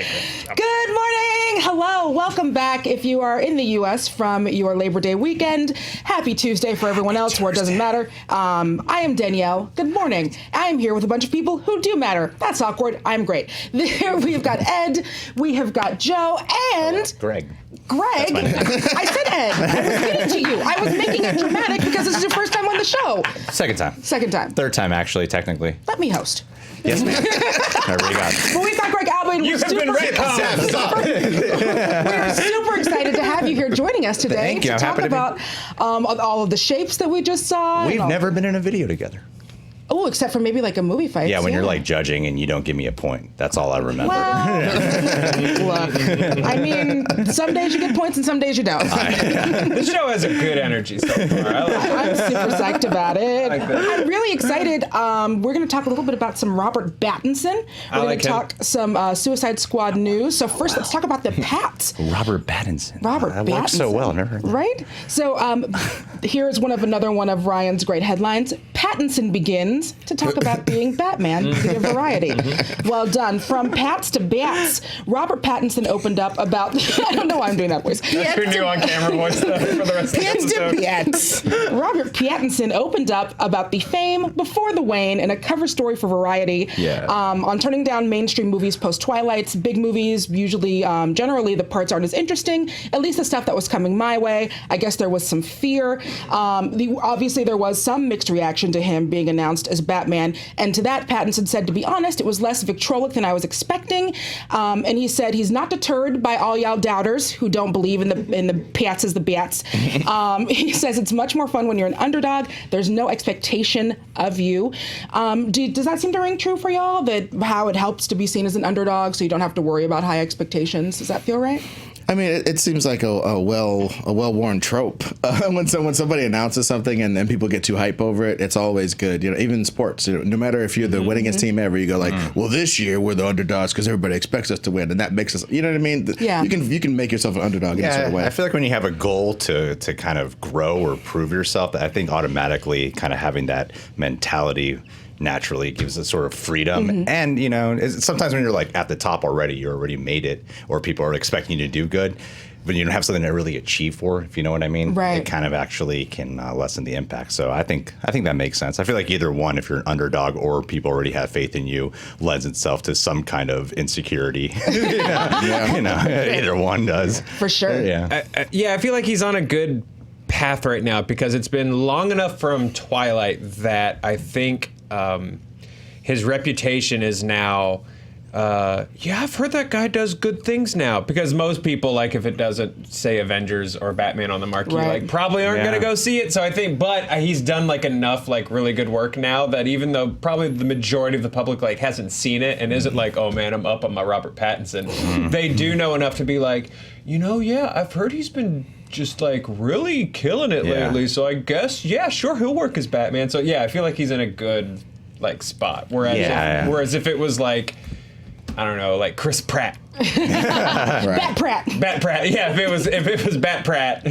sacred. Good morning. Hello. Welcome back. If you are in the U.S. from your Labor Day weekend, happy Tuesday for everyone else where it doesn't matter. I am Danielle. Good morning. I am here with a bunch of people who do matter. That's awkward. I'm great. There we've got Ed. We have got Joe and Greg. I said Ed. I was getting to you. I was making it dramatic because this is your first time on the show. Second time. Third time, actually, technically. Let me host. Yes, ma'am. Whatever you got. Well, we've got Greg Albin. You have been We're super excited to have you here joining us today. Thank you. To I'm talk happy to about all of the shapes that we just saw. We've never been in a video together. Oh, except for maybe like a movie fight. Yeah, when you're like judging and you don't give me a point. That's all I remember. Well, look, I mean, some days you get points and some days you don't. The show has a good energy so far. I'm super psyched about it. I'm really excited. We're going to talk a little bit about some Robert Pattinson. We're going to talk some Suicide Squad news. So first, let's talk about the Pats. Robert Pattinson. That works so well. Never heard that. Right? So here's another one of Ryan's great headlines. Pattinson begins to talk about being Batman via Variety. Well done. From Pats to Bats, Robert Pattinson opened up about... I don't know why I'm doing that voice. That's your new on-camera voice for the rest of the episode. Pats. Robert Pattinson opened up about the fame before the wane in a cover story for Variety on turning down mainstream movies post-Twilights. Big movies, usually, generally, the parts aren't as interesting, at least the stuff that was coming my way. I guess there was some fear. Obviously, there was some mixed reaction to him being announced as Batman, and to that, Pattinson said, to be honest, it was less vitriolic than I was expecting, and he said he's not deterred by all y'all doubters who don't believe in the Pats as the Bats. He says it's much more fun when you're an underdog. There's no expectation of you. Does that seem to ring true for y'all, that how it helps to be seen as an underdog so you don't have to worry about high expectations? Does that feel right? I mean, it seems like a well-worn trope. When somebody announces something and then people get too hype over it, it's always good. You know, even in sports, no matter if you're the winningest team ever, you go like, well, this year we're the underdogs because everybody expects us to win, and that makes us. You know what I mean? Yeah. You can make yourself an underdog in a sort of way. I feel like when you have a goal to kind of grow or prove yourself, I think automatically kind of having that mentality naturally gives a sort of freedom. And, you know, sometimes when you're like at the top already, you already made it, or people are expecting you to do good, but you don't have something to really achieve for, if you know what I mean. Right. It kind of actually can lessen the impact. So I think that makes sense. I feel like either one, if you're an underdog or people already have faith in you, lends itself to some kind of insecurity. Either one does. For sure. I feel like he's on a good path right now because it's been long enough from Twilight that I think his reputation is now, I've heard that guy does good things now. Because most people, like, if it doesn't say Avengers or Batman on the marquee, like, probably aren't going to go see it. So I think, but he's done, like, enough, like, really good work now that even though probably the majority of the public, like, hasn't seen it and isn't like, oh, man, I'm up on my Robert Pattinson, they do know enough to be like, I've heard he's been just like really killing it lately, so I guess sure, he'll work as Batman. So I feel like he's in a good like spot. Whereas if it was like, I don't know, like Chris Pratt. Bat Pratt. Yeah, if it was Bat Pratt.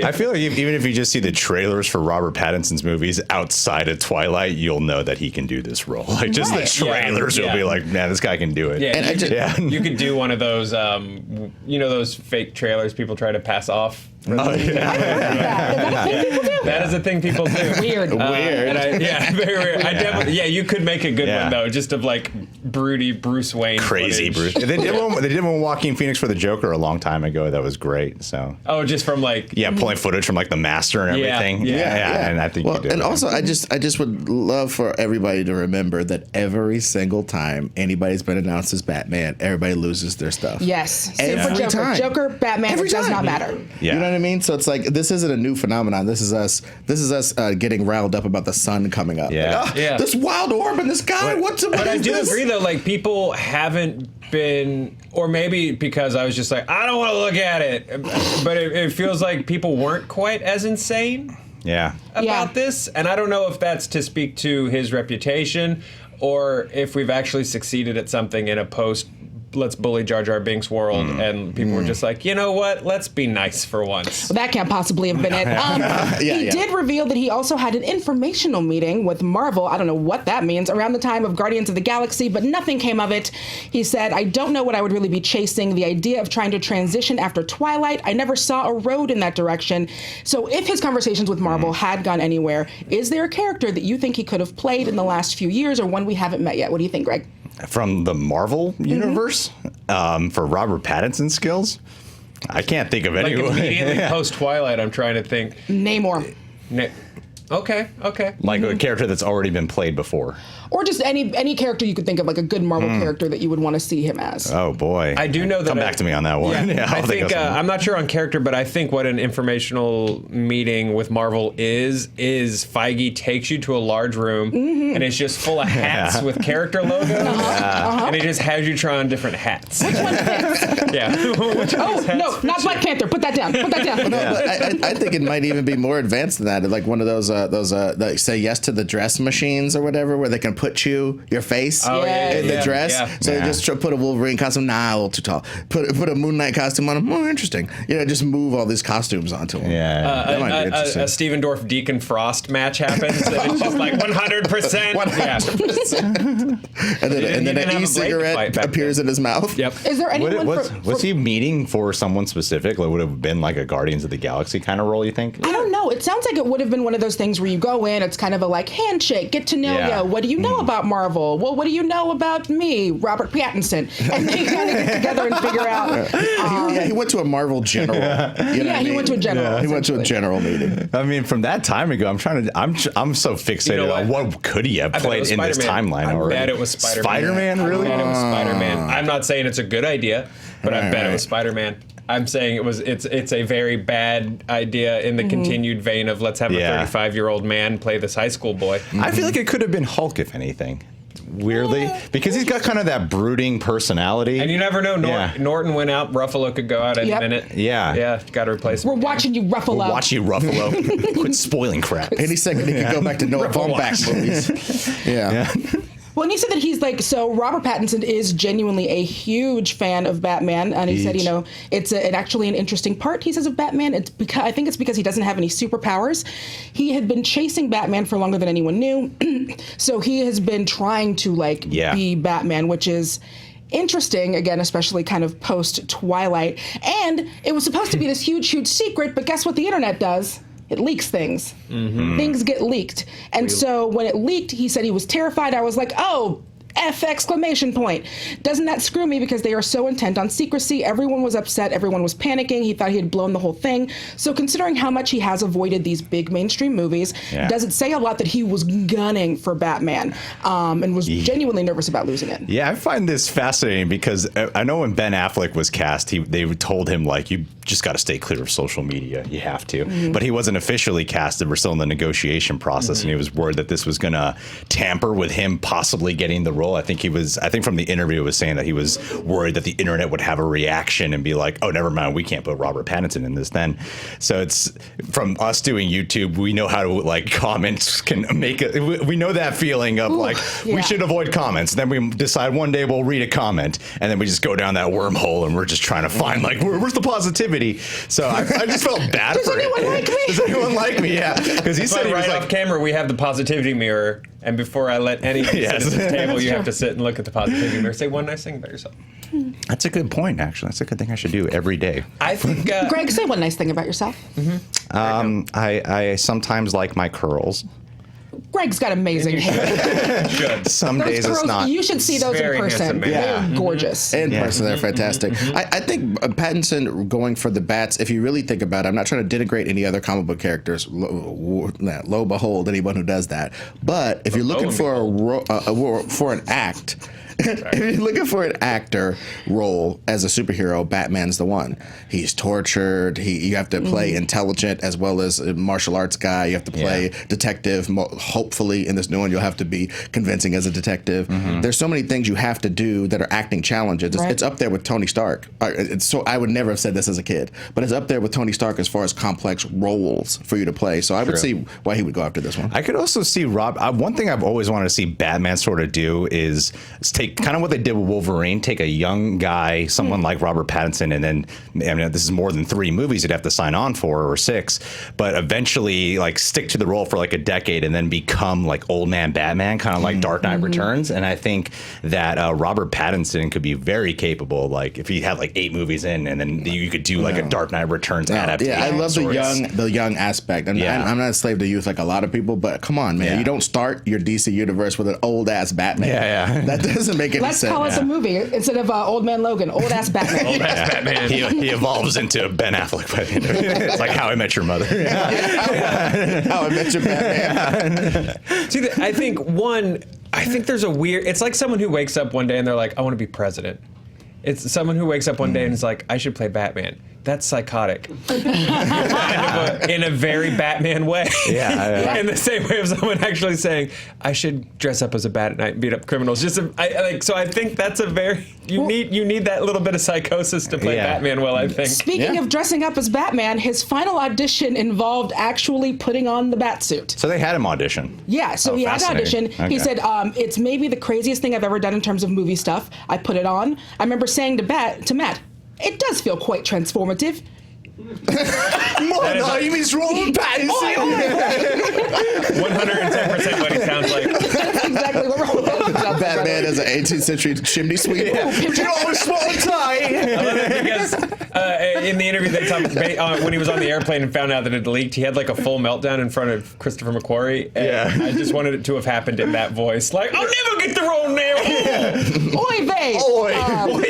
I feel like even if you just see the trailers for Robert Pattinson's movies outside of Twilight, you'll know that he can do this role. Like just the trailers, you'll be like, man, this guy can do it. Yeah, you could do one of those, those fake trailers people try to pass off. That is a thing people do. Weird. Very weird. You could make a good one though, just of like broody Bruce Wayne. Crazy footage. Bruce. They did one with Joaquin Phoenix for the Joker a long time ago. That was great. So. Oh, just from like. Yeah, pulling footage from like The Master and everything. Yeah. And I think. Well, and also I just would love for everybody to remember that every single time anybody's been announced as Batman, everybody loses their stuff. Yes. Every Joker. time. Joker, Batman, it does not matter. Yeah. You know what I mean? So it's like this isn't a new phenomenon. This is us getting riled up about the sun coming up. Yeah. Like, this wild orb in the sky. But I do agree though. Like people haven't been, or maybe because I was just like, I don't want to look at it. But it feels like people weren't quite as insane. About this, and I don't know if that's to speak to his reputation or if we've actually succeeded at something in a post let's bully Jar Jar Binks world, and people were just like, you know what? Let's be nice for once. That can't possibly have been it. He did reveal that he also had an informational meeting with Marvel. I don't know what that means, around the time of Guardians of the Galaxy, but nothing came of it. He said, I don't know what I would really be chasing. The idea of trying to transition after Twilight, I never saw a road in that direction. So if his conversations with Marvel had gone anywhere, is there a character that you think he could have played in the last few years, or one we haven't met yet? What do you think, Greg? From the Marvel universe, for Robert Pattinson's skills, I can't think of any. Like immediately post Twilight, I'm trying to think. Namor. Okay. Like a character that's already been played before. Or just any character you could think of, like a good Marvel character that you would want to see him as. Oh boy, I do know that. Come back to me on that one. Yeah, I'll I think of I'm not sure on character, but I think what an informational meeting with Marvel is Feige takes you to a large room and it's just full of hats with character logos, and he just has you try on different hats. Which one fits? Yeah. No, not Black Panther. Put that down. Put that down. No, but I think it might even be more advanced than that. Like one of those like say yes to the dress machines or whatever, where they can put your face in the dress. Yeah. So they just put a Wolverine costume. Nah, a little too tall. Put a Moon Knight costume on him. More interesting. Just move all these costumes onto him. Yeah. That might be interesting. A Steven Dorff Deacon Frost match happens, and it's just like 100%. 100%. And then an e-cigarette appears in his mouth. Yep. Is there anyone was he meeting for someone specific? Like, would it have been like a Guardians of the Galaxy kind of role, you think? I don't know. It sounds like it would have been one of those things where you go in, it's kind of a like handshake, get to know you. What do you know about Marvel? Well, what do you know about me, Robert Pattinson? And then you kind of get together and figure out. He went to a Marvel general. He went to a general. He went to a general meeting. I mean, from that time ago, I'm so fixated on what could he have played in this timeline already. I bet it was Spider-Man. Spider-Man, really? I bet it was Spider-Man. I'm not saying it's a good idea, but I bet it was Spider-Man. I'm saying it's a very bad idea in the continued vein of let's have a 35-year-old man play this high school boy. I feel like it could have been Hulk, if anything. Weirdly, because he's got kind of that brooding personality. And you never know. Norton went out. Ruffalo could go out any minute. Yeah. Got to replace him. We're watching you, Ruffalo. We're watching you, Ruffalo. Quit spoiling crap. Any second he could go back to Noah Baumbach movies. Yeah. Well, and he said that he's like, so Robert Pattinson is genuinely a huge fan of Batman, and he said, it's actually an interesting part, he says, of Batman. It's because I think it's because he doesn't have any superpowers. He had been chasing Batman for longer than anyone knew, so he has been trying to be Batman, which is interesting, again, especially kind of post-Twilight. And it was supposed to be this huge, huge secret, but guess what the internet does? It leaks things. Things get leaked. And so when it leaked, he said he was terrified. I was like, oh, F exclamation point. Doesn't that screw me because they are so intent on secrecy? Everyone was upset. Everyone was panicking. He thought he had blown the whole thing. So considering how much he has avoided these big mainstream movies, does it say a lot that he was gunning for Batman and was genuinely nervous about losing it? Yeah, I find this fascinating because I know when Ben Affleck was cast, they told him, you just got to stay clear of social media. You have to. But he wasn't officially casted. We're still in the negotiation process, and he was worried that this was going to tamper with him possibly getting the role. I think from the interview it was saying that he was worried that the internet would have a reaction and be like, oh, never mind, we can't put Robert Pattinson in this then. So it's from us doing YouTube, we know how to comments can make it. We know that feeling of we should avoid comments. Then we decide one day we'll read a comment, and then we just go down that wormhole and we're just trying to find where's the positivity. So I just felt bad for it. Does anyone like me? Does anyone like me? Yeah, because he said he was off camera. We have the positivity mirror, and before I let anyone sit at the table, you have to sit and look at the positivity mirror. Say one nice thing about yourself. That's a good point, actually. That's a good thing I should do every day. I think. Greg, say one nice thing about yourself. I sometimes like my curls. Greg's got amazing hair. Some Those days curls, it's not. You should see those in person. They're gorgeous. In person, they're fantastic. I think Pattinson going for the bats, if you really think about it, I'm not trying to denigrate any other comic book characters. Lo behold, anyone who does that. But if you're looking for an act, if you're looking for an actor role as a superhero, Batman's the one. He's tortured. You have to play intelligent as well as a martial arts guy. You have to play detective. Hopefully, in this new one, you'll have to be convincing as a detective. There's so many things you have to do that are acting challenges. It's up there with Tony Stark. So I would never have said this as a kid, but it's up there with Tony Stark as far as complex roles for you to play. So I would see why he would go after this one. I could also see one thing I've always wanted to see Batman sort of do is take take kind of what they did with Wolverine, take a young guy, someone like Robert Pattinson, and then, I mean, this is more than 3 movies you'd have to sign on for, or 6, but eventually like stick to the role for like a decade and then become like old man Batman, kind of like Dark Knight Returns. And I think that Robert Pattinson could be very capable, like if he had like 8 movies in, and then you could do like a Dark Knight Returns adaptation. Yeah, I love the young aspect. And I'm not a slave to youth like a lot of people, but come on, man. You don't start your DC universe with an old ass Batman. Yeah. That doesn't make any sense. Let's call it a movie instead of Old Man Logan. Old ass Batman. Old ass Batman. He evolves into Ben Affleck by the end of it. It's like How I Met Your Mother. How I Met Your Batman. See, I think there's a weird, it's like someone who wakes up one day and they're like, I want to be president. It's someone who wakes up one day and is like, I should play Batman. That's psychotic. In a very Batman way. Yeah. In the same way of someone actually saying, I should dress up as a bat at night and beat up criminals. So I think that's a very, you need that little bit of psychosis to play Batman well, I think. Speaking of dressing up as Batman, his final audition involved actually putting on the bat suit. So they had him audition. Yeah, so he had to audition. Okay. He said, it's maybe the craziest thing I've ever done in terms of movie stuff. I put it on. I remember saying to Matt, it does feel quite transformative. You mean Robert Pattinson? 110% what he sounds like. That's exactly what Robert Pattinson sounds Batman is an 18th century chimney sweep. You always small and tight. I love it because in the interview they talked when he was on the airplane and found out that it leaked, he had like a full meltdown in front of Christopher McQuarrie. And I just wanted it to have happened in that voice. Like, I'll never get the role now. Oy vey. Oy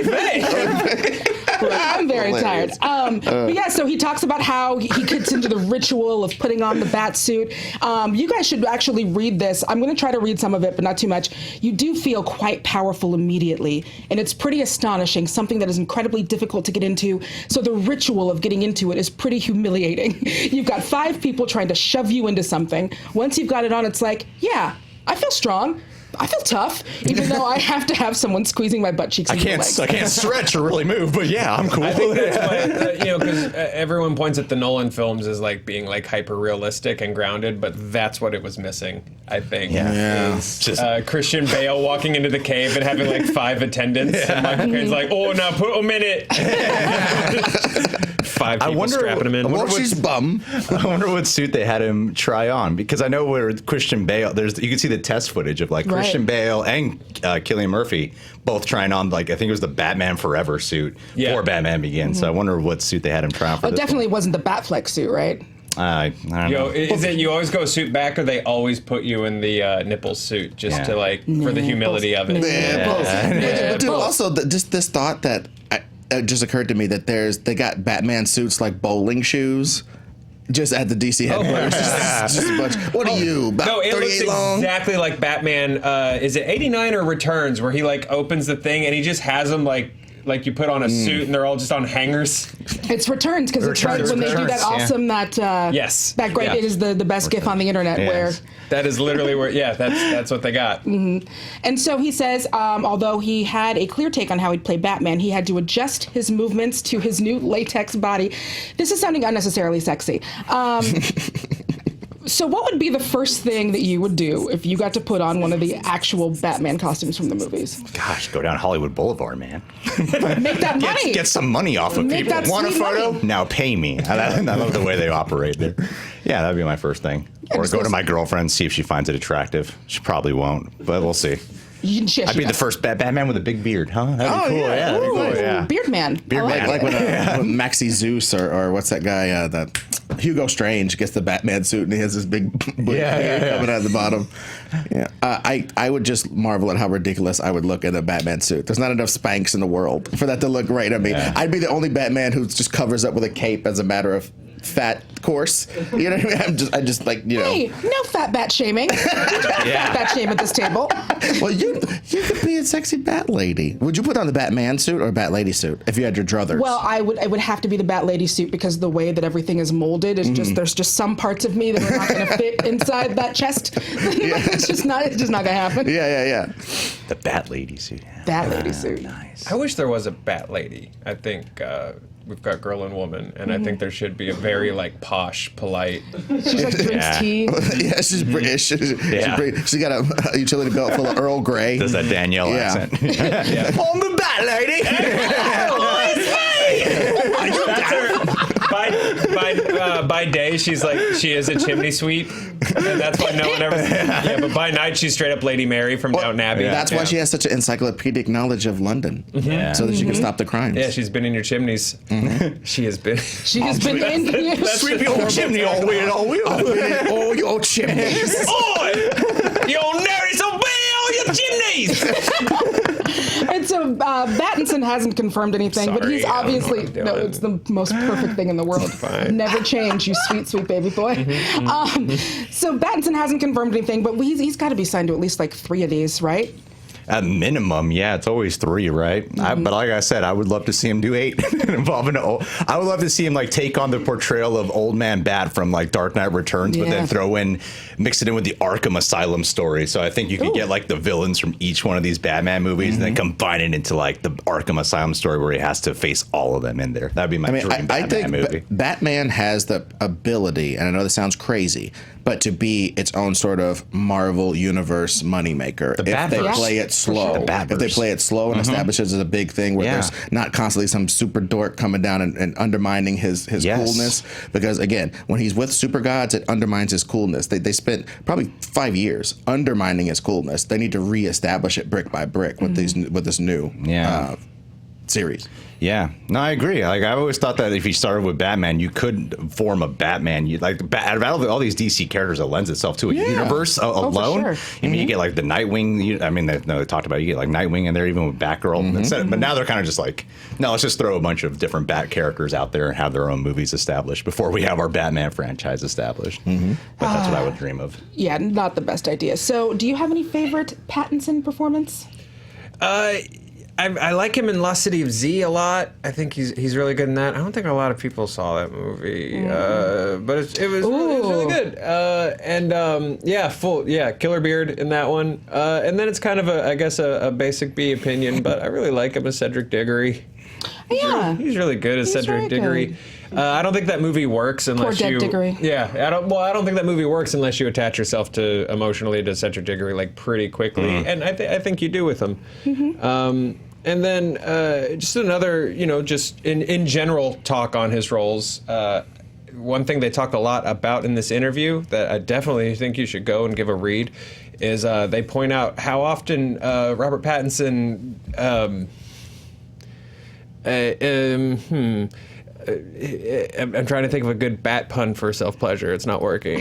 vey. I'm very tired. But yeah, so he talks about how he gets into the ritual of putting on the bat suit. You guys should actually read this. I'm going to try to read some of it, but not too much. You do feel quite powerful immediately, and it's pretty astonishing, something that is incredibly difficult to get into. So the ritual of getting into it is pretty humiliating. You've got 5 people trying to shove you into something. Once you've got it on, it's like, yeah, I feel strong. I feel tough, even though I have to have someone squeezing my butt cheeks and legs. I can't stretch or really move, but yeah, I'm cool. I think that's why, because everyone points at the Nolan films as like being like hyper realistic and grounded, but that's what it was missing, I think. Yeah. Christian Bale walking into the cave and having like 5 attendants, and Michael Caine's like, oh, now put him in it. 5 people strapping him in. Well, she's bum. I wonder what suit they had him try on, because I know where Christian Bale, you can see the test footage of like Christian Bale and Cillian Murphy both trying on, like, I think it was the Batman Forever suit before Batman Begins. So I wonder what suit they had him try on for this definitely one. wasn't the Batfleck suit, right? I don't know. Is it you always go suit back, or they always put you in the nipples suit just to like for the humility of it? But dude, also just this thought that it just occurred to me that they got Batman suits like bowling shoes. Just at the DC headquarters. Just a bunch. What are you, about 38 looks long? Exactly like Batman. Is it 89 or Returns, where he like opens the thing and he just has them like you put on a suit and they're all just on hangers? It's Returns, because it's right when they do that awesome, that that great, it is the best GIF on the internet where... That is literally where, that's what they got. Mm-hmm. And so he says, although he had a clear take on how he'd play Batman, he had to adjust his movements to his new latex body. This is sounding unnecessarily sexy. So what would be the first thing that you would do if you got to put on one of the actual Batman costumes from the movies? Gosh, go down Hollywood Boulevard, man. Make that money. Get some money off of Make people. that Want a sweet photo? money. Now pay me. I love the way they operate there. Yeah, that'd be my first thing. Or go to my girlfriend, see if she finds it attractive. She probably won't, but we'll see. I'd be the first Batman with a big beard, huh? That'd be cool. Yeah, that'd be cool. Yeah. Beard man. Beard man. Like when Maxie Zeus or what's that guy that Hugo Strange gets the Batman suit and he has this big beard coming out of the bottom. Yeah, I would just marvel at how ridiculous I would look in a Batman suit. There's not enough Spanx in the world for that to look right on me. I'd be the only Batman who just covers up with a cape as a matter of fat course. You know what I mean? I just like, you know. Hey, no fat bat shaming. Fat bat shame at this table. Well, you could be a sexy bat lady. Would you put on the Batman suit or a bat lady suit if you had your druthers? Well, it would have to be the bat lady suit, because the way that everything is molded is just there's just some parts of me that are not going to fit inside that chest. It's just not going to happen. Yeah. The Bat Lady suit. Bat lady suit. Nice. I wish there was a Bat Lady. I think we've got girl and woman, and I think there should be a very like posh, polite. She's like drinks tea. Yeah, she's British. She got a utility belt full of Earl Grey. Does that Danielle accent? On the bat, lady. That's her. By day, she is a chimney sweep, and that's why no one ever. Yeah, but by night, she's straight up Lady Mary from Downton Abbey. That's why she has such an encyclopedic knowledge of London, so that she can stop the crimes. Yeah, she's been in your chimneys. She has been. She has been in here. Sweep your chimney all wheel, all wheel. Oh, your chimneys. Oi! You'll nary so all your chimneys! And so Battinson hasn't confirmed anything, but he's Sorry, I don't know obviously what I'm no. doing. It's the most perfect thing in the world. Fine. Never change, you sweet, sweet baby boy. So Battinson hasn't confirmed anything, but he's got to be signed to at least like 3 of these, right? At minimum, yeah, it's always 3, right? But like I said, I would love to see him do 8 involving. I would love to see him like take on the portrayal of Old Man Bat from like Dark Knight Returns, but then mix it in with the Arkham Asylum story. So I think you could get like the villains from each one of these Batman movies and then combine it into like the Arkham Asylum story where he has to face all of them in there. That'd be my dream Batman I think movie. Batman has the ability, and I know this sounds crazy, but to be its own sort of Marvel Universe moneymaker. If they play it slow. If they play it slow and establish it as a big thing where there's not constantly some super dork coming down and undermining his coolness. Because again, when he's with super gods, it undermines his coolness. They spent probably 5 years undermining his coolness. They need to reestablish it brick by brick with this new series. Yeah, no, I agree. Like I always thought that if you started with Batman, you could form a Batman. Out of all these DC characters, it lends itself to a universe alone. For sure. I mean, you get like the Nightwing. They talked about it. You get like Nightwing in there, even with Batgirl. But now they're kind of just like, no, let's just throw a bunch of different Bat characters out there and have their own movies established before we have our Batman franchise established. But that's what I would dream of. Yeah, not the best idea. So, do you have any favorite Pattinson performance? I like him in Lost City of Z a lot. I think he's really good in that. I don't think a lot of people saw that movie, but it was really good. Killer Beard in that one. And then it's kind of a basic B opinion, but I really like him as Cedric Diggory. Yeah, he's really good as Cedric Diggory. I don't think that movie works unless Poor dead Diggory. Yeah, I don't think that movie works unless you attach yourself emotionally to Cedric Diggory like pretty quickly, and I think you do with him. And then just another, just in general talk on his roles. One thing they talk a lot about in this interview that I definitely think you should go and give a read is they point out how often Robert Pattinson. I'm trying to think of a good bat pun for self-pleasure. It's not working.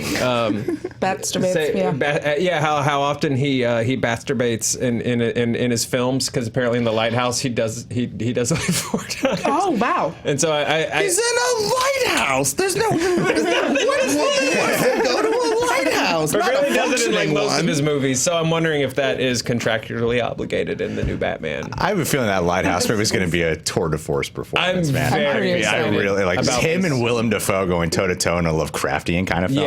Masturbates, how often he masturbates in his films, because apparently in The Lighthouse he does it like 4 times. Oh wow! And so he's in a lighthouse. There's no. What is that? Go to a lighthouse. But not really a does it in like functioning most one. of his movies. So I'm wondering if that is contractually obligated in the new Batman. I have a feeling that Lighthouse movie is going to be a tour de force performance, I'm man. very I really like about him this. and Willem Dafoe going toe to toe in a Lovecraftian kind of film.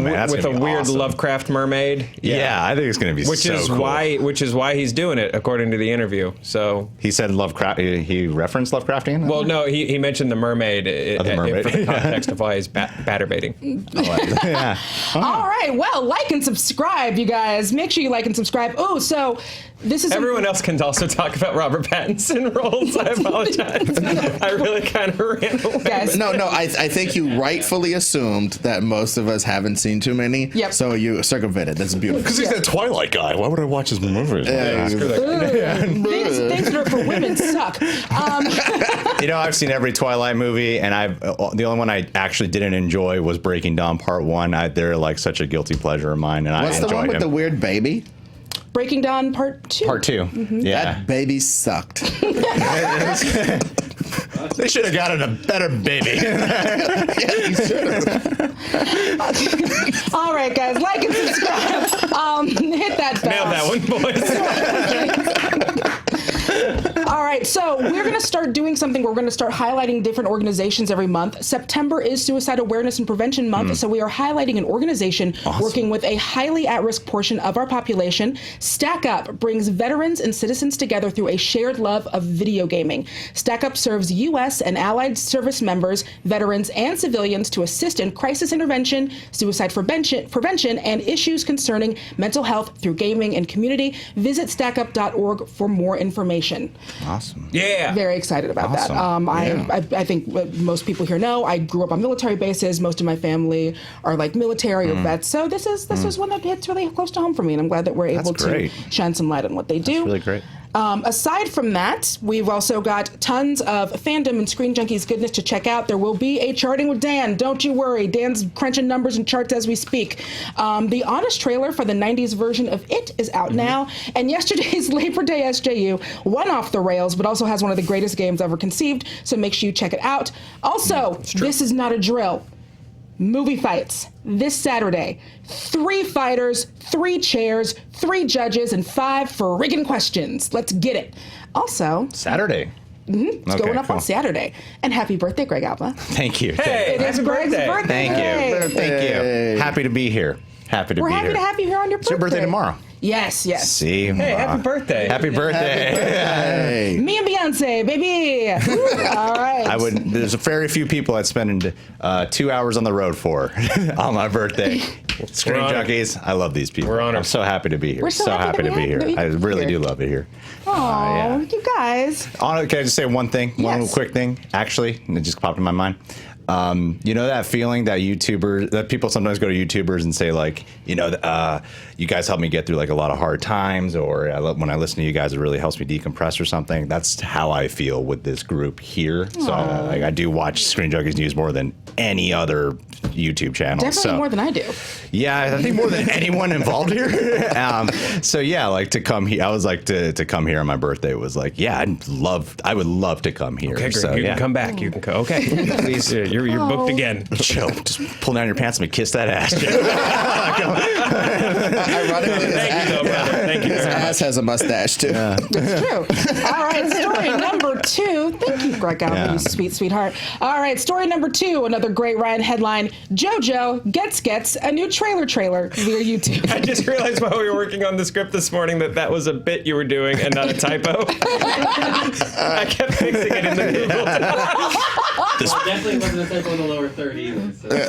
Yeah, with a weird awesome. Lovecraft mermaid. Yeah, I think it's going to be which so is cool. which is why he's doing it, according to the interview. So he said Lovecraft. He referenced Lovecraftian. Well, no, he mentioned the mermaid, the mermaid. for the context of why he's batterbaiting. Yeah. All right, well, like and subscribe, you guys. Make sure you like and subscribe. Oh, so this is Everyone else can also talk about Robert Pattinson roles. I apologize. I really kind of ran away. Guys. No, I think you rightfully assumed that most of us haven't seen too many. Yep. So you circumvented. That's beautiful. Because he's the Twilight guy. Why would I watch his movies? Screw that. things that are for women suck. I've seen every Twilight movie, and the only one I actually didn't enjoy was Breaking Dawn Part 1. They're like such a guilty pleasure of mine, and What's I the enjoy one with him. the weird baby? Breaking Dawn Part 2. Part 2. Yeah. That baby sucked. They should have gotten a better baby. All right, guys, like and subscribe. Hit that bell. Nailed that one, boys. All right, so we're going to start doing something. We're going to start highlighting different organizations every month. September is Suicide Awareness and Prevention Month, so we are highlighting an organization working with a highly at-risk portion of our population. Stack Up brings veterans and citizens together through a shared love of video gaming. Stack Up serves U.S. and allied service members, veterans, and civilians to assist in crisis intervention, suicide prevention, and issues concerning mental health through gaming and community. Visit stackup.org for more information. Awesome. Yeah. Very excited about that. I think what most people here know, I grew up on military bases. Most of my family are like military or vets. So this is one that hits really close to home for me, and I'm glad that we're able to shine some light on what they do. That's really great. Aside from that, we've also got tons of Fandom and Screen Junkies goodness to check out. There will be a Charting with Dan. Don't you worry. Dan's crunching numbers and charts as we speak. The honest trailer for the 90s version of It is out now. And yesterday's Labor Day SJU went off the rails, but also has one of the greatest games ever conceived. So make sure you check it out. Also, This Is Not a Drill. Movie fights this Saturday. 3 fighters, 3 chairs, 3 judges, and 5 friggin' questions. Let's get it. Also, Saturday. It's going up on Saturday. And happy birthday, Greg Alba. Thank you. Hey, It is Greg's birthday. Thank you. Thank you. Happy to be here. We're happy to have you here on your birthday. It's your birthday tomorrow. Yes. See? Hey, happy birthday. Happy birthday. Hey. Me and Beyonce, baby. All right. There's very few people I'd spend 2 hours on the road for on my birthday. Screen Junkies, I love these people. We're honored. I'm so happy to be here. We're so happy to be here. that you I can be really here. do love it here. Oh, you guys. Can I just say one thing? One Yes. little quick thing, actually, and it just popped in my mind. You know that feeling that people sometimes go to YouTubers and say like, you guys helped me get through like a lot of hard times, or when I listen to you guys, it really helps me decompress or something. That's how I feel with this group here. So I do watch Screen Junkies News more than any other YouTube channel. Definitely more than I do. Yeah, I think more than anyone involved here. So yeah, like to come here, I was like to come here on my birthday was like, yeah, I would love to come here. Okay, Greg, so, you yeah. can come back. You can come. Okay, please. You're booked again. Joe, just pull down your pants and me kiss that ass. Ironically, Thank you, though, brother. Thank you. his ass has a mustache too. It's true. All right, story number 2. Thank you, Greg Alba, you sweet, sweetheart. All right, story number 2, another great Ryan headline. Jojo gets a new trailer via YouTube. I just realized while we were working on the script this morning that was a bit you were doing and not a typo. I kept fixing it in the Google. This definitely wasn't a typo in the lower third either. So. It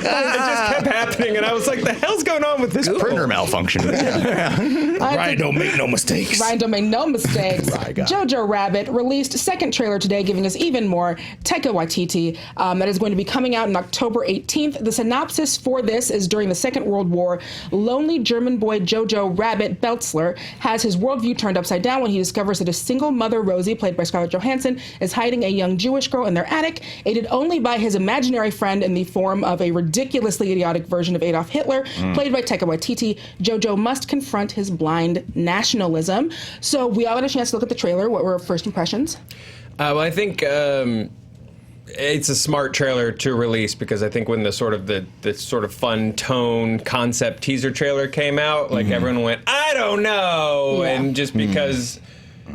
just kept happening, and I was like, "The hell's going on with this Printer malfunction. Ryan don't make no mistakes. Ryan don't make no mistakes. Jojo Rabbit released a second trailer today, giving us even more. Taika Waititi, that is going to be coming out on October 18th. The synopsis for this is during the Second World War, lonely German boy Jojo Rabbit Beltzler has his worldview turned upside down when he discovers that his single mother, Rosie, played by Scarlett Johansson, is hiding a young Jewish girl in their attic, aided only by his imaginary friend in the form of a ridiculously idiotic version of Adolf Hitler, played by Taika Waititi. Jojo must confront his blind nationalism. So we all had a chance to look at the trailer. What were our first impressions? Well, I think it's a smart trailer to release because I think when the sort of fun tone concept teaser trailer came out, like everyone went, I don't know, and just because.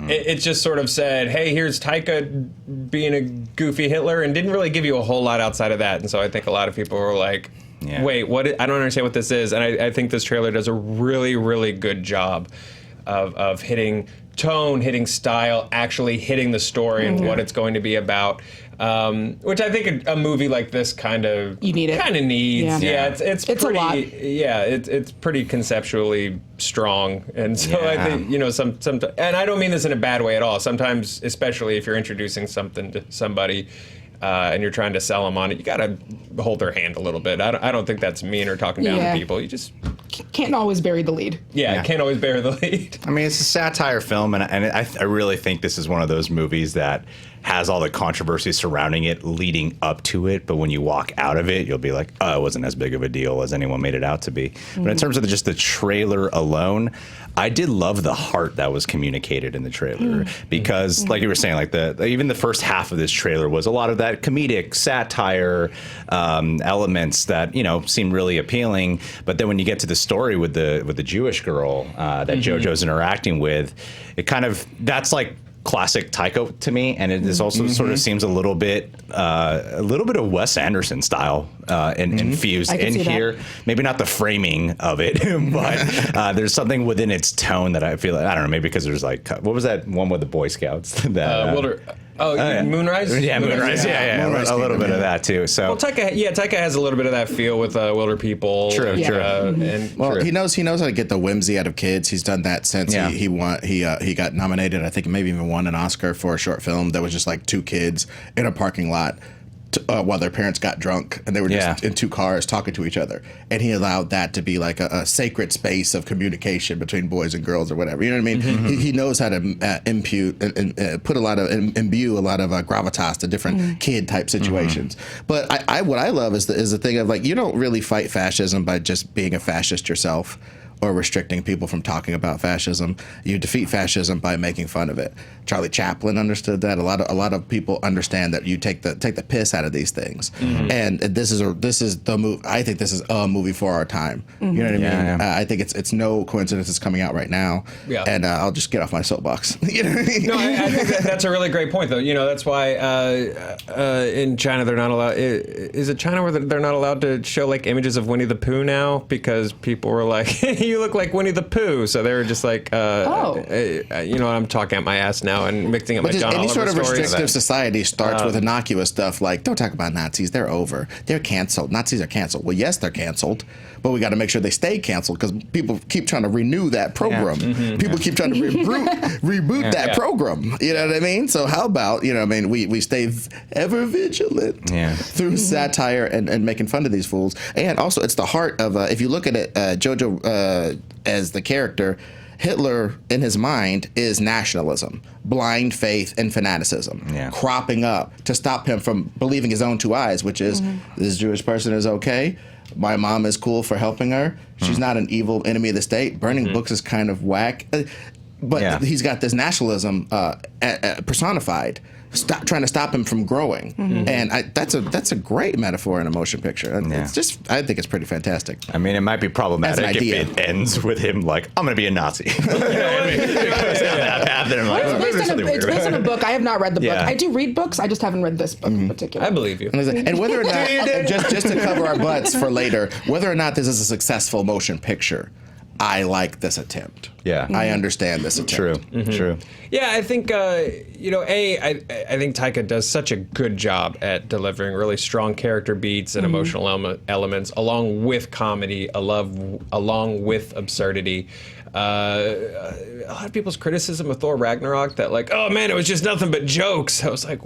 It just sort of said, hey, here's Taika being a goofy Hitler, and didn't really give you a whole lot outside of that. And so I think a lot of people were like, wait, I don't understand what this is. And I think this trailer does a really, really good job of hitting tone, hitting style, actually hitting the story and what it's going to be about. Which I think a movie like this kind of needs. Yeah, it's pretty, a lot. Yeah, it's pretty conceptually strong, and so I think some and I don't mean this in a bad way at all. Sometimes, especially if you're introducing something to somebody. And you're trying to sell them on it, you gotta hold their hand a little bit. I don't think that's mean or talking down to people. You just can't always bury the lead. Can't always bear the lead. I mean, it's a satire film, and I really think this is one of those movies that has all the controversy surrounding it leading up to it, but when you walk out of it, you'll be like, oh, it wasn't as big of a deal as anyone made it out to be. But in terms of just the trailer alone, I did love the heart that was communicated in the trailer because, like you were saying, like even the first half of this trailer was a lot of that comedic satire elements that seemed really appealing. But then when you get to the story with the Jewish girl that Jojo's interacting with, it kind of that's like classic Taika to me, and it is also sort of seems a little bit of Wes Anderson style infused in here. Maybe not the framing of it, but there's something within its tone that I feel like, I don't know, maybe because there's like, what was that one with the Boy Scouts? Moonrise? Yeah, Moonrise. Yeah. Moonrise, a little bit of that too. So, well, Taika has a little bit of that feel with Wilder People. True. He knows how to get the whimsy out of kids. He's done that since he got nominated. I think maybe even won an Oscar for a short film that was just like two kids in a parking lot while their parents got drunk and they were just in two cars talking to each other, and he allowed that to be like a sacred space of communication between boys and girls or whatever. You know what I mean? He knows how to imbue a lot of gravitas to different kid type situations. But what I love is the thing of like, you don't really fight fascism by just being a fascist yourself or restricting people from talking about fascism. You defeat fascism by making fun of it. Charlie Chaplin understood that. A lot of people understand that you take the piss out of these things. And this is the movie. I think this is a movie for our time. You know what I mean? Yeah. I think it's no coincidence it's coming out right now. Yeah. And I'll just get off my soapbox. You know what I mean? No, I think that's a really great point, though. That's why in China they're not allowed. Is it China where they're not allowed to show like images of Winnie the Pooh now because people were like, you look like Winnie the Pooh, so they were just like, I'm talking at my ass now and mixing up my John Oliver any sort of stories. restrictive society starts with innocuous stuff like, don't talk about Nazis, they're over, they're canceled, Nazis are canceled. Well, yes, they're canceled, but we got to make sure they stay canceled because people keep trying to renew that program. People keep trying to reboot that program. You know what I mean? So how about, we stay ever vigilant through satire and making fun of these fools. And also, it's the heart of, if you look at it, Jojo as the character, Hitler in his mind is nationalism, blind faith, and fanaticism cropping up to stop him from believing his own two eyes, which is this Jewish person is okay. My mom is cool for helping her. She's not an evil enemy of the state. Burning books is kind of whack. But he's got this nationalism personified, trying to stop him from growing. And that's a great metaphor in a motion picture. It's just, I think it's pretty fantastic. I mean, it might be problematic if it ends with him like, I'm going to be a Nazi. It's based on a book. I have not read the book. I do read books. I just haven't read this book in particular. I believe you. And whether or not, just to cover our butts for later, whether or not this is a successful motion picture, I like this attempt. I understand this attempt. True. Yeah, I think I think Taika does such a good job at delivering really strong character beats and emotional elements, along with comedy, along with absurdity. A lot of people's criticism of Thor Ragnarok that like, oh man, it was just nothing but jokes. I was like,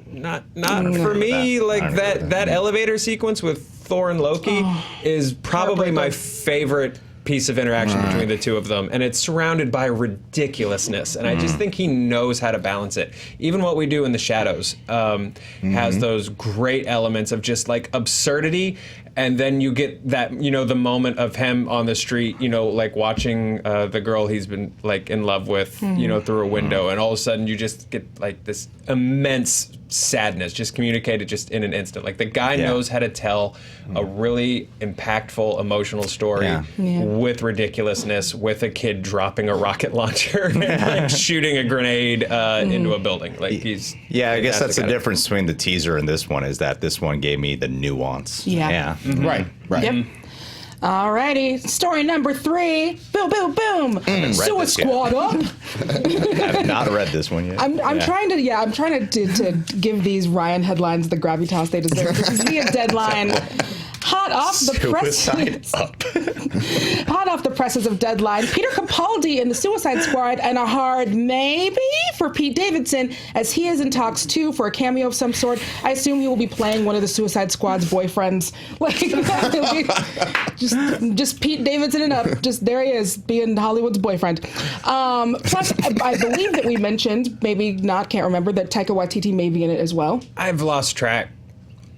not for me. Like that elevator sequence with Thor and Loki is probably my favorite piece of interaction between the two of them, and it's surrounded by ridiculousness, and I just think he knows how to balance it. Even What We Do in the Shadows has those great elements of just like absurdity, and then you get that, the moment of him on the street, like watching the girl he's been like in love with, through a window, and all of a sudden you just get like this immense sadness just communicated just in an instant. Like the guy knows how to tell a really impactful emotional story with ridiculousness, with a kid dropping a rocket launcher and like shooting a grenade into a building. Like he's I guess that's the difference between the teaser and this one, is that this one gave me the nuance. Right. Yep. Alrighty, story number 3. Boom, boom, boom. Suicide Squad up. I've not read this one yet. I'm trying to give these Ryan headlines the gravitas they deserve. This is via Deadline. Hot off the Suicide presses. Up. Hot off the presses of Deadline, Peter Capaldi in the Suicide Squad, and a hard maybe for Pete Davidson, as he is in talks too for a cameo of some sort. I assume he will be playing one of the Suicide Squad's boyfriends. Like, just Pete Davidson and up. Just there he is, being Hollywood's boyfriend. Plus, I believe that we mentioned, maybe not, can't remember, that Taika Waititi may be in it as well. I've lost track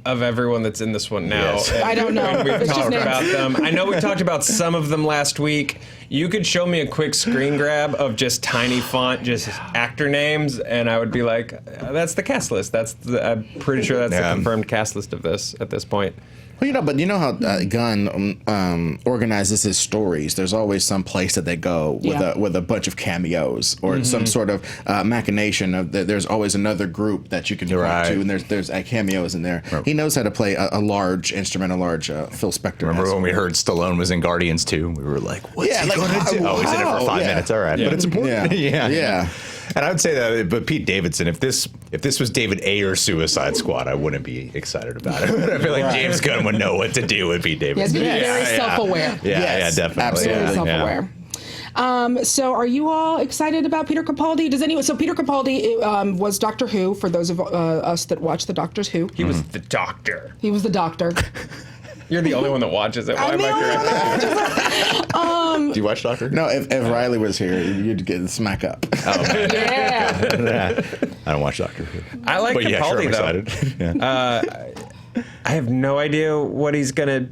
of everyone that's in this one now. Yes. I don't know. We've It's just talked names. about them. I know we talked about some of them last week. You could show me a quick screen grab of just tiny font, just actor names, and I would be like, that's the cast list. I'm pretty sure that's the confirmed cast list of this at this point. Well, but you know how Gunn organizes his stories. There's always some place that they go with a bunch of cameos or some sort of machination of there's always another group that you can point to, and there's cameos in there. Right. He knows how to play a large instrument, a large Phil Spector. Remember when we heard Stallone was in Guardians 2? We were like, what's he going to do? Oh, he's in it for 5 minutes. All right. But it's important. Yeah. And I would say that, but Pete Davidson, if this was David Ayer's Suicide Squad, I wouldn't be excited about it. I feel like James Gunn would know what to do with Pete Davidson. Yes, very self-aware. Yeah, definitely. Absolutely self-aware. So are you all excited about Peter Capaldi? So Peter Capaldi was Doctor Who, for those of us that watch the Doctors Who. He was the Doctor. He was the Doctor. You're the only one that watches it. Why am I correct? Do you watch Doctor? No, if Riley was here, you'd get the smack up. Oh, man. Yeah. I don't watch Doctor Who. I like But Capaldi, though. I have no idea what he's going to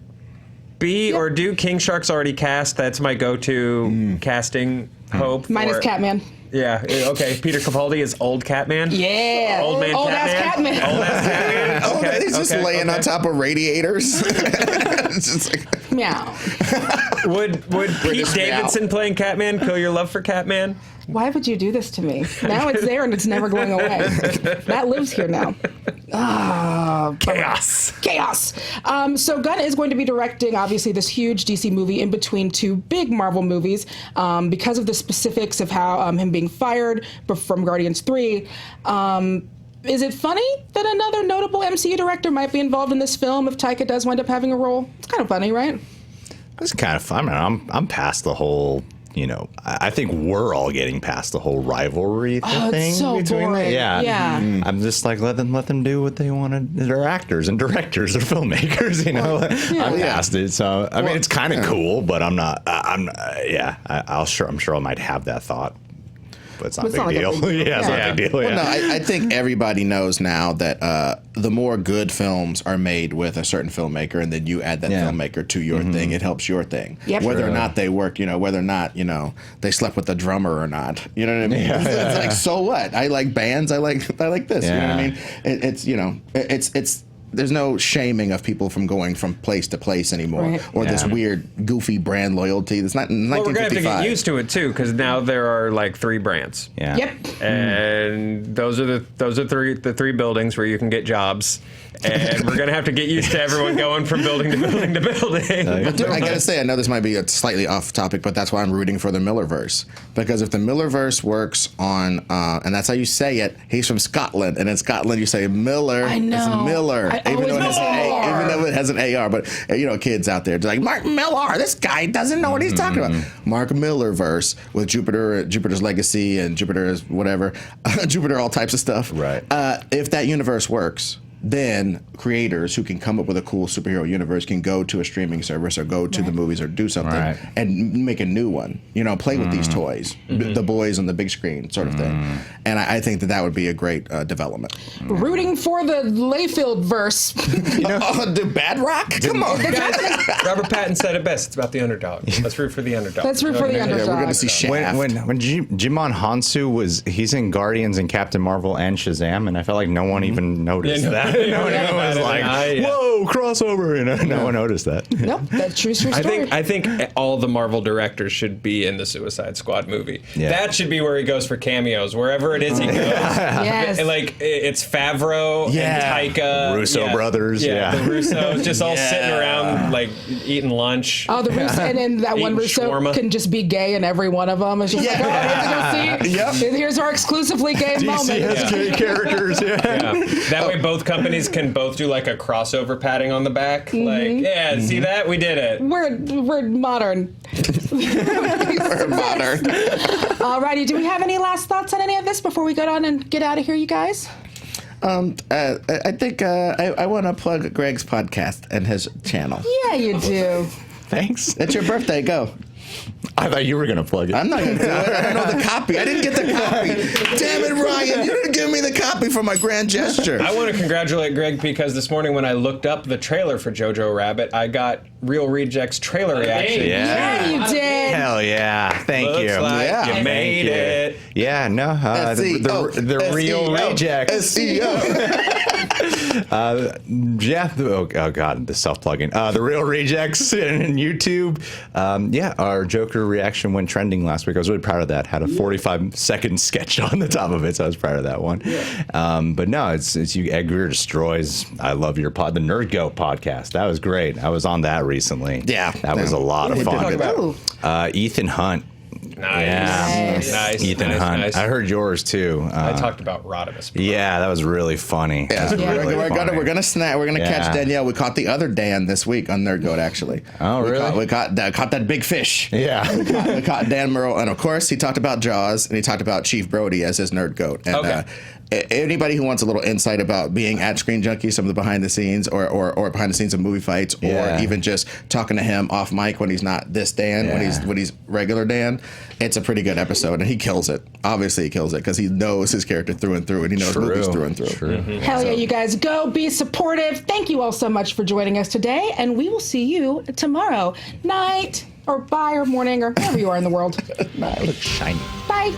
be or do. King Shark's already cast. That's my go-to casting hope. Mine is Catman. Yeah, okay. Peter Capaldi is old Catman? Yeah. Old man Old-ass Catman? Catman. Old-ass Catman? Okay, He's just laying on top of radiators. It's just like, Meow. Would Pete Davidson playing Catman kill your love for Catman? Why would you do this to me? Now it's there and it's never going away. That lives here now. Chaos. So Gunn is going to be directing, obviously, this huge DC movie in between two big Marvel movies because of the specifics of how him being fired from Guardians 3. Is it funny that another notable MCU director might be involved in this film if Taika does wind up having a role? It's kind of funny, right? It's kind of fun. I mean, I'm past the whole. I think we're all getting past the whole rivalry thing it's so between boring. them. Yeah. I'm just like let them do what they want to. They're actors and directors. They're filmmakers. I'm past it. So I mean, it's kind of cool, but I'm not. I'm sure I might have that thought. But it's not a big deal. It's not a big deal. Well, no, I think everybody knows now that the more good films are made with a certain filmmaker, and then you add that filmmaker to your thing, it helps your thing. Yep. Whether or not they work, whether or not they slept with the drummer or not. You know what I mean? It's like, so what? I like bands. I like this. You know what I mean? It's. There's no shaming of people from going from place to place anymore, or this weird, goofy brand loyalty. It's not. Well, we're gonna have to get used to it too, because now there are like 3 brands. Yeah. Yep. And those are the three buildings where you can get jobs, and we're gonna have to get used to everyone going from building to building to building. I gotta say, I know this might be a slightly off topic, but that's why I'm rooting for the Millerverse, because if the Millerverse works on, and that's how you say it, he's from Scotland, and in Scotland you say Miller. I know. It's Miller. Even though it has an AR, but kids out there, they're like, Mark Millar, this guy doesn't know what he's talking about. Mark Millerverse with Jupiter's Legacy and Jupiter's whatever, Jupiter, all types of stuff. Right. If that universe works, then creators who can come up with a cool superhero universe can go to a streaming service or go to the movies or do something and make a new one. Play with these toys, the boys on the big screen sort of thing. And I think that would be a great development. Rooting for the Layfield verse. Do Bad Rock? Come on. Robert Pattinson said it best. It's about the underdog. Let's root for the underdog. Let's root for the underdog. We're going to see Shaft. When Jimon Hansu he's in Guardians and Captain Marvel and Shazam, and I felt like no one even noticed that. No one was like, whoa, crossover. No one noticed that. Nope, that's true story. I think all the Marvel directors should be in the Suicide Squad movie. Yeah. That should be where he goes for cameos. Wherever it is he goes. Yes. Like, it's Favreau and Taika. Russo brothers. The Russos just all sitting around, like, eating lunch. Oh, the Russo, and then that one Eating Russo shawarma. can just be gay in every one of them. It's just like, oh, I have to go see. Here's our exclusively gay moment. DC has gay characters. That way both companies companies can both do like a crossover patting on the back. See that? We did it. We're modern. We're modern. Alrighty, do we have any last thoughts on any of this before we go on and get out of here, you guys? I think I want to plug Greg's podcast and his channel. Yeah, you do. Thanks. It's your birthday. Go. I thought you were going to plug it. I'm not going to do it. I don't know the copy. I didn't get the copy. Damn it, Ryan. You didn't give me the copy for my grand gesture. I want to congratulate Greg because this morning when I looked up the trailer for Jojo Rabbit, I got Real Rejects trailer reaction. Yeah, you did. Hell yeah. Thank Looks you. like Yeah. you made it. Yeah, no. The Real Rejects. SEO. Oh God, the self-plugging. The Real Rejects in YouTube. Our Joker reaction went trending last week. I was really proud of that. Had a 45-second sketch on the top of it, so I was proud of that one. But no, it's you. Edgar Destroys. I love your the Nerd Goat podcast. That was great. I was on that recently. Yeah, that was a lot of fun. Ethan Hunt. Nice. Ethan Hunt. Nice. I heard yours too. I talked about Rodimus. Yeah, that was really funny. Yeah. We're gonna catch Danielle. We caught the other Dan this week on Nerd Goat, actually. Oh, really? We caught that big fish. Yeah. We caught Dan Murrow, and of course he talked about Jaws, and he talked about Chief Brody as his Nerd Goat. And, anybody who wants a little insight about being at Screen Junkie, some of the behind the scenes or behind the scenes of movie fights, or even just talking to him off mic when he's not this Dan, when he's regular Dan, it's a pretty good episode, and he kills it. Obviously, he kills it because he knows his character through and through, and he knows movies through and through. Hell yeah, you guys, go be supportive. Thank you all so much for joining us today, and we will see you tomorrow night or bye or morning or wherever you are in the world. Shiny. Bye.